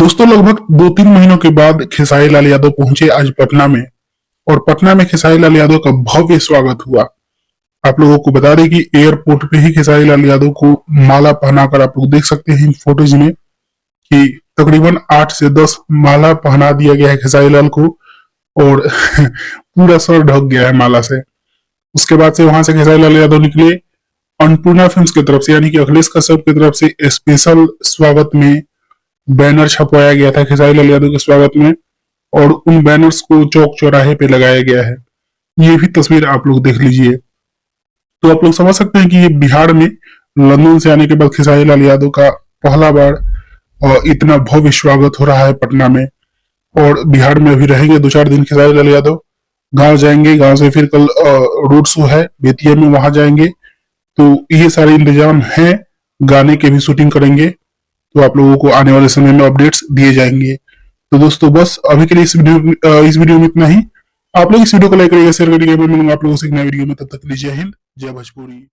दोस्तों लगभग 2-3 महीनों के बाद खेसारी लाल यादव पहुंचे आज पटना में। और पटना में खेसारी लाल यादव का भव्य स्वागत हुआ। आप लोगों को बता दें कि एयरपोर्ट पे ही खेसारी लाल यादव को माला पहनाकर आप लोग देख सकते हैं इन फोटोज में कि तकरीबन 8 से 10 माला पहना दिया गया है खेसारी लाल को। और पूरा सर ढक गया है माला से। उसके बाद से वहां से खेसारी लाल यादव निकले। अन्नपूर्णा फिल्म्स की तरफ से यानी कि अखिलेश कश्यप की तरफ से स्पेशल स्वागत में बैनर छपवाया गया था खेसारी लाल यादव के स्वागत में, और उन बैनर्स को चौक चौराहे पे लगाया गया है। ये भी तस्वीर आप लोग देख लीजिए तो आप लोग समझ सकते हैं कि ये बिहार में लंदन से आने के बाद खेसारी लाल यादव का पहला बार इतना भव्य स्वागत हो रहा है पटना में। और बिहार में अभी रहेंगे 2-4 दिन खेसारी लाल यादव। गांव जाएंगे, गांव से फिर कल रोड शो है बेतिया में, वहां जाएंगे। तो ये सारे इंतजाम हैं। गाने के भी शूटिंग करेंगे, तो आप लोगों को आने वाले समय में अपडेट्स दिए जाएंगे। तो दोस्तों बस अभी के लिए इस वीडियो में इतना ही। आप लोग इस वीडियो को लाइक करिएगा, शेयर करिएगा। मैं मिलूंगा आप लोगों से एक नए वीडियो में, तब तक के लिए जय हिंद, जय भोजपुरी।